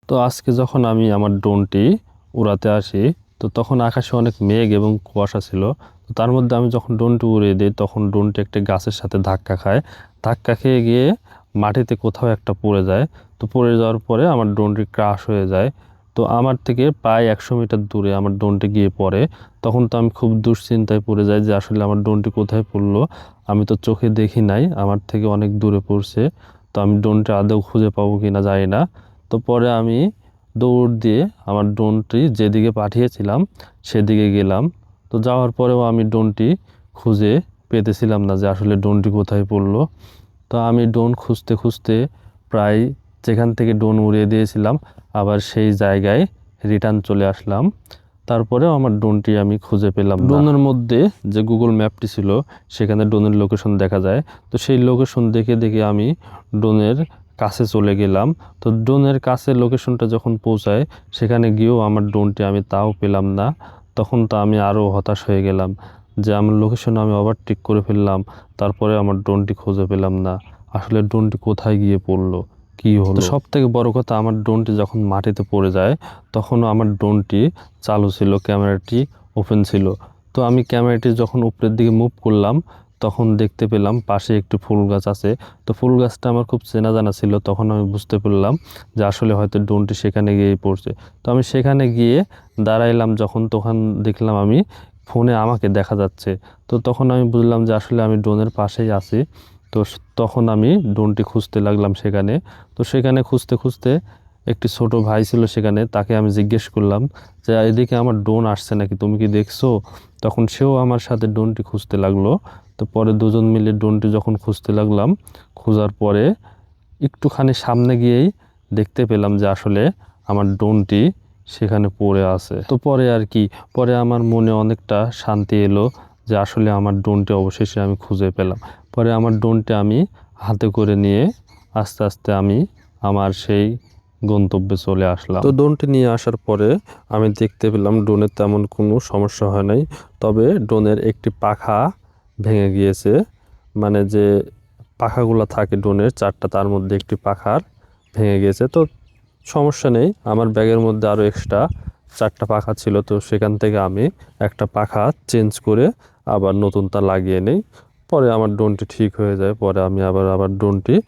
তো আজকে যখন আমি আমার ড্রোনটি উড়াতে আসি, তো তখন আকাশে অনেক মেঘ এবং কুয়াশা ছিল। তো তার মধ্যে আমি যখন ড্রোনটি উড়িয়ে দিই, তখন ড্রোনটি একটা গাছের সাথে ধাক্কা খায়। ধাক্কা খেয়ে গিয়ে মাটিতে কোথাও একটা পড়ে যায়। তো পড়ে যাওয়ার পরে আমার ড্রোনটি ক্রাশ হয়ে যায়। তো আমার থেকে প্রায় 100 মিটার দূরে আমার ড্রোনটি গিয়ে পড়ে। তখন তো আমি খুব দুশ্চিন্তায় পড়ে যাই যে আসলে আমার ড্রোনটি কোথায় পড়লো। আমি তো চোখে দেখি নাই, আমার থেকে অনেক দূরে পড়ছে। তো আমি ড্রোনটি আদৌ খুঁজে পাবো কিনা জানি না। তো পরে আমি দৌড় দিয়ে আমার ড্রোনটি যেদিকে পাঠিয়েছিলাম সেদিকে গেলাম। তো যাওয়ার পরেও আমি ড্রোনটি খুঁজে পেতেছিলাম না যে আসলে ড্রোনটি কোথায় পড়লো। তো আমি ড্রোন খুঁজতে খুঁজতে প্রায় যেখান থেকে ড্রোন উড়িয়ে দিয়েছিলাম আবার সেই জায়গায় রিটার্ন চলে আসলাম। তারপরেও আমার ড্রোনটি আমি খুঁজে পেলাম না। ড্রোনের মধ্যে যে গুগল ম্যাপটি ছিল সেখানে ড্রোনের লোকেশন দেখা যায়। তো সেই লোকেশন দেখে দেখে আমি ড্রোনের কাছে চলে গেলাম। তো ড্রোনের কাছে লোকেশনটা যখন পৌঁছায় সেখানে গিয়েও আমার ড্রোনটি আমি তাও পেলাম না। তখন তো আমি আরও হতাশ হয়ে গেলাম যে আমার লোকেশন আমি ওভারটেক করে ফেললাম, তারপরে আমার ড্রোনটি খুঁজে পেলাম না। আসলে ড্রোনটি কোথায় গিয়ে পড়লো, কি হলো। সব থেকে বড় কথা, আমার ড্রোনটি যখন মাটিতে পড়ে যায় তখনও আমার ড্রোনটি চালু ছিল, ক্যামেরাটি ওপেন ছিল। তো আমি ক্যামেরাটি যখন উপরের দিকে মুভ করলাম তখন দেখতে পেলাম পাশে একটি ফুল গাছ আছে। তো ফুল গাছটা আমার খুব চেনা জানা ছিল। তখন আমি বুঝতে পারলাম যে আসলে হয়তো ড্রোনটি সেখানে গিয়েই পড়ছে। তো আমি সেখানে গিয়ে দাঁড়াইলাম যখন, তখন দেখলাম আমি ফোনে আমাকে দেখা যাচ্ছে। তো তখন আমি বুঝলাম যে আসলে আমি ড্রোনের পাশেই আছি। তো তখন আমি ড্রোনটি খুঁজতে লাগলাম সেখানে। তো সেখানে খুঁজতে খুঁজতে একটি ছোট ভাই ছিল সেখানে, তাকে আমি জিজ্ঞেস করলাম যে এদিকে আমার ড্রোন আসছে নাকি, তুমি কি দেখছো? তখন সেও আমার সাথে ড্রোনটি খুঁজতে লাগলো। তো পরে দুজন মিলে ড্রোনটি যখন খুঁজতে লাগলাম, খোঁজার পরে একটুখানি সামনে গিয়েই দেখতে পেলাম যে আসলে আমার ড্রোনটি সেখানে পড়ে আছে। তো পরে আর কি, পরে আমার মনে অনেকটা শান্তি এলো যে আসলে আমার ড্রোনটি অবশেষে আমি খুঁজে পেলাম। পরে আমার ড্রোনটি আমি হাতে করে নিয়ে আস্তে আস্তে আমি আমার সেই গন্তব্যে চলে আসলাম। তো ড্রোনটি নিয়ে আসার পরে আমি দেখতে পেলাম ড্রোনের তেমন কোনো সমস্যা হয় নাই। তবে ড্রোনের একটি পাখা ভেঙে গিয়েছে। মানে যে পাখাগুলো থাকে ড্রোনের চারটা, তার মধ্যে একটি পাখার ভেঙে গিয়েছে। তো সমস্যা নেই, আমার ব্যাগের মধ্যে আরও এক্সট্রা চারটা পাখা ছিল। তো সেখান থেকে আমি একটা পাখা চেঞ্জ করে আবার নতুনটা লাগিয়ে নেই। পরে আমার ড্রোনটি ঠিক হয়ে যায়। পরে আমি আবার ড্রোনটি